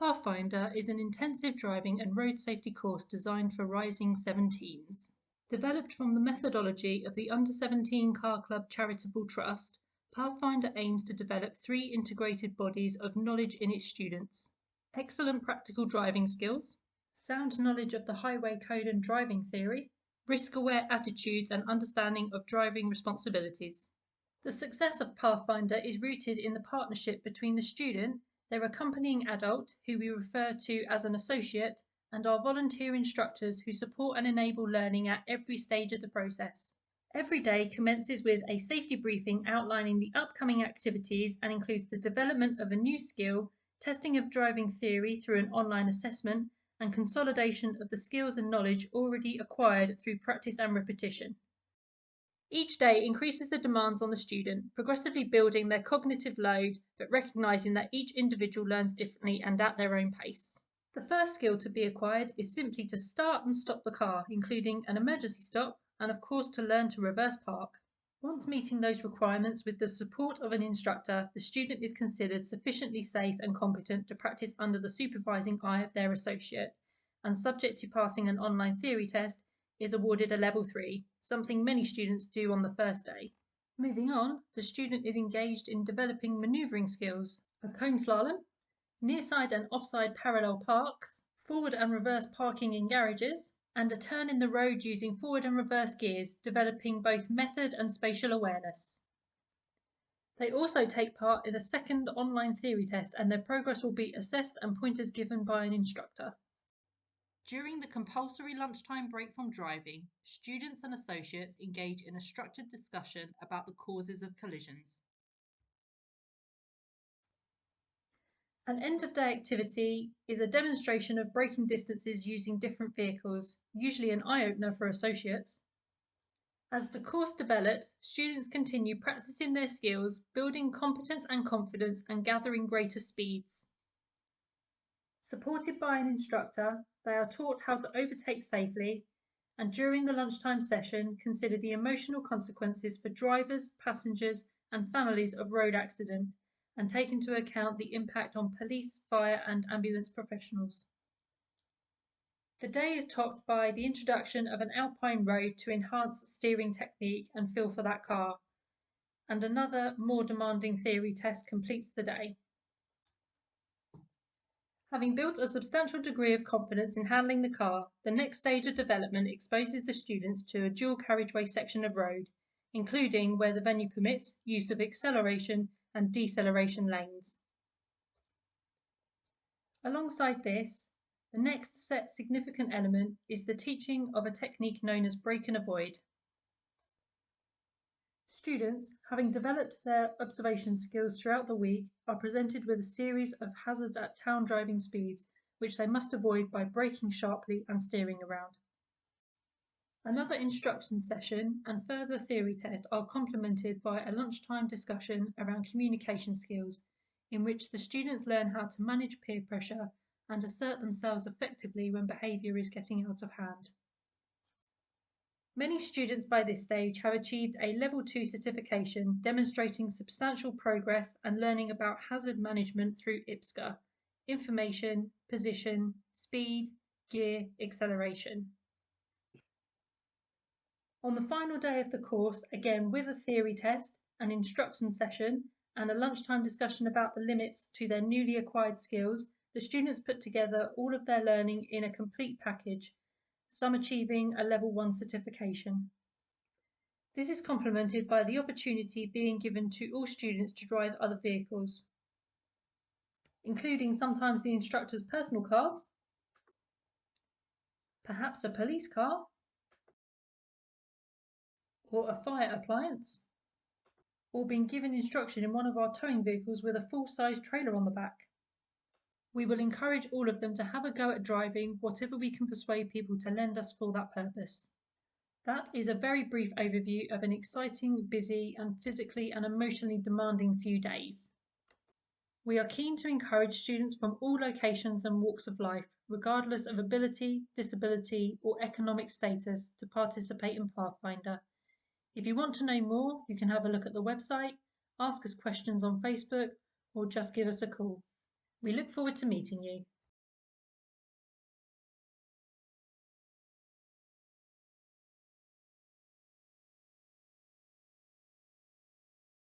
Pathfinder is an intensive driving and road safety course designed for rising 17s. Developed from the methodology of the Under 17 Car Club Charitable Trust, Pathfinder aims to develop 3 integrated bodies of knowledge in its students: excellent practical driving skills, sound knowledge of the highway code and driving theory, risk-aware attitudes and understanding of driving responsibilities. The success of Pathfinder is rooted in the partnership between the student, their accompanying adult, who we refer to as an associate, and our volunteer instructors who support and enable learning at every stage of the process. Every day commences with a safety briefing outlining the upcoming activities and includes the development of a new skill, testing of driving theory through an online assessment, and consolidation of the skills and knowledge already acquired through practice and repetition. Each day increases the demands on the student, progressively building their cognitive load, but recognising that each individual learns differently and at their own pace. The first skill to be acquired is simply to start and stop the car, including an emergency stop, and of course to learn to reverse park. Once meeting those requirements with the support of an instructor, the student is considered sufficiently safe and competent to practice under the supervising eye of their associate, and subject to passing an online theory test, is awarded a level 3, something many students do on the first day. Moving on, the student is engaged in developing manoeuvring skills: a cone slalom, nearside and offside parallel parks, forward and reverse parking in garages, and a turn in the road using forward and reverse gears, developing both method and spatial awareness. They also take part in a second online theory test, and their progress will be assessed and pointers given by an instructor. During the compulsory lunchtime break from driving, students and associates engage in a structured discussion about the causes of collisions. An end-of-day activity is a demonstration of braking distances using different vehicles, usually an eye-opener for associates. As the course develops, students continue practicing their skills, building competence and confidence, and gathering greater speeds. Supported by an instructor, they are taught how to overtake safely, and during the lunchtime session, consider the emotional consequences for drivers, passengers, and families of road accident, and take into account the impact on police, fire, and ambulance professionals. The day is topped by the introduction of an alpine road to enhance steering technique and feel for that car, and another more demanding theory test completes the day. Having built a substantial degree of confidence in handling the car, the next stage of development exposes the students to a dual carriageway section of road, including, where the venue permits, use of acceleration and deceleration lanes. Alongside this, the next significant element is the teaching of a technique known as brake and avoid. Students, having developed their observation skills throughout the week, are presented with a series of hazards at town driving speeds, which they must avoid by braking sharply and steering around. Another instruction session and further theory test are complemented by a lunchtime discussion around communication skills, in which the students learn how to manage peer pressure and assert themselves effectively when behaviour is getting out of hand. Many students by this stage have achieved a Level 2 certification, demonstrating substantial progress and learning about hazard management through IPSCA: information, position, speed, gear, acceleration. On the final day of the course, again with a theory test, an instruction session, and a lunchtime discussion about the limits to their newly acquired skills, the students put together all of their learning in a complete package, some achieving a Level 1 certification. This is complemented by the opportunity being given to all students to drive other vehicles, including sometimes the instructor's personal cars, perhaps a police car, or a fire appliance, or being given instruction in one of our towing vehicles with a full-size trailer on the back. We will encourage all of them to have a go at driving, whatever we can persuade people to lend us for that purpose. That is a very brief overview of an exciting, busy, and physically and emotionally demanding few days. We are keen to encourage students from all locations and walks of life, regardless of ability, disability, or economic status, to participate in Pathfinder. If you want to know more, you can have a look at the website, ask us questions on Facebook, or just give us a call. We look forward to meeting you.